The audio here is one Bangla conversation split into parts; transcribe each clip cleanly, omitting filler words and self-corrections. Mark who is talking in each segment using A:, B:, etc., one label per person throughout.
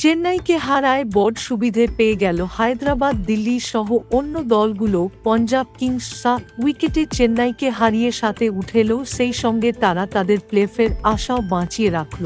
A: চেন্নাইকে হারায় বড় সুবিধে পেয়ে গেল হায়দ্রাবাদ। দিল্লি সহ অন্য দলগুলো পাঞ্জাব কিংস 7 উইকেটে চেন্নাইকে হারিয়ে সাথে উঠেল, সেই সঙ্গে তারা তাদের প্লেঅফের আশাও বাঁচিয়ে রাখল।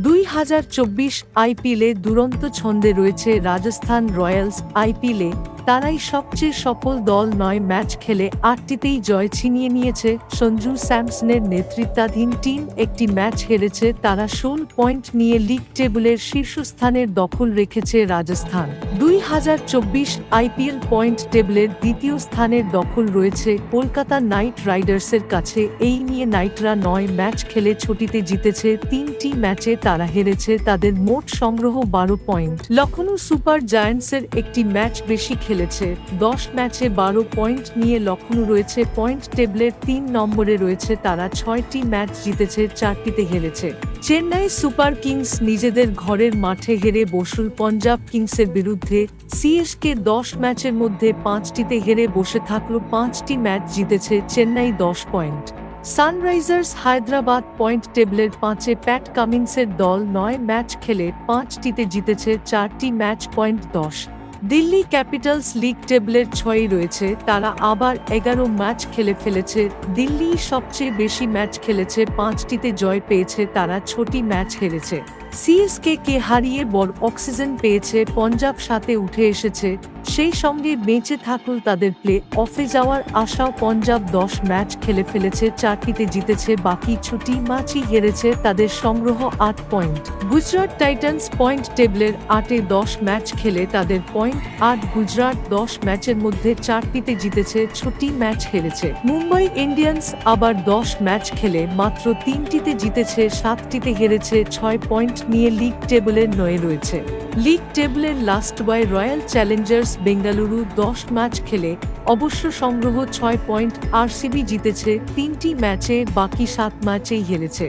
A: 2024 আইপিএলে দুরন্ত ছন্দে রয়েছে রাজস্থান রয়্যালস। আইপিএলে তারাই সবচেয়ে সফল দল। 9 ম্যাচ খেলে 8টিতেই জয় ছিনিয়ে নিয়েছে। সঞ্জু স্যামসনের নেতৃত্বাধীন টিম একটি ম্যাচ হেরেছে। তারা 16 পয়েন্ট নিয়ে লিগ টেবিলের শীর্ষস্থানের দখল রেখেছে। রাজস্থান 2024 আইপিএল পয়েন্ট টেবিলের দ্বিতীয় স্থানের দখল রয়েছে কলকাতা নাইট রাইডার্সের কাছে। এই নিয়ে নাইটরা 9 ম্যাচ খেলে ছুটিতে জিতেছে। 3টি ম্যাচে তারা হেরেছে। তাদের মোট সংগ্রহ 12 পয়েন্ট। লখনউ সুপার জায়ান্টসের একটি ম্যাচ বেশি খেলেছে। 10 ম্যাচে 12 পয়েন্ট নিয়ে লখনউ রয়েছে পয়েন্ট টেবিলের 3 নম্বরে রয়েছে। তারা 6টি ম্যাচ জিতেছে, 4টিতে হেরেছে। চেন্নাই সুপার কিংস নিজেদের ঘরের মাঠে হেরে বসল পাঞ্জাব কিংসের বিরুদ্ধে। সিএসকে 10 ম্যাচের মধ্যে 5টিতে হেরে বসে থাকল। 5টি ম্যাচ জিতেছে Chennai, 10 point. Sunrisers Hyderabad point টেবিলের 5-এ। প্যাট কামিন্সের দল 9 ম্যাচ খেলে 5টিতে জিতেছে, 4টি match, point 10। Delhi Capitals league টেবিলের 6-এ রয়েছে। তারা আবার 11 ম্যাচ খেলে ফেলেছে। দিল্লি সবচেয়ে বেশি ম্যাচ খেলেছে, 5টিতে জয় পেয়েছে। তারা 6টি ম্যাচ হেরেছে। সিএসকে কে হারিয়ে বড় অক্সিজেন পেয়েছে। পাঞ্জাব সাথে উঠে এসেছে, সেই সঙ্গে বেঁচে থাকল তাদের প্লে অফে যাওয়ার আশাও। পাঞ্জাব 10 ম্যাচ খেলে ফেলেছে, 4টিতে জিতেছে, বাকি 6টি ম্যাচই হেরেছে। তাদের সংগ্রহ 8 পয়েন্ট। গুজরাট টাইটান্স পয়েন্ট টেবিলের 8-এ। 10 ম্যাচ খেলে তাদের পয়েন্ট 8। গুজরাট 10 ম্যাচের মধ্যে 4টিতে জিতেছে, 6টি ম্যাচ হেরেছে। মুম্বাই ইন্ডিয়ান্স আবার 10 ম্যাচ খেলে মাত্র 3টিতে জিতেছে, 7টিতে হেরেছে। 6 পয়েন্ট নিয়ে লিগ টেবিলের 9-এ রয়েছে। লিগ টেবিলের লাস্ট বয় রয়্যাল চ্যালেঞ্জার্স বেঙ্গালুরু 10 ম্যাচ খেলে অবশ্য সংগ্রহ 6 পয়েন্ট। আরসিবি জিতেছে 3টি ম্যাচে, বাকি 7 ম্যাচেই হেরেছে।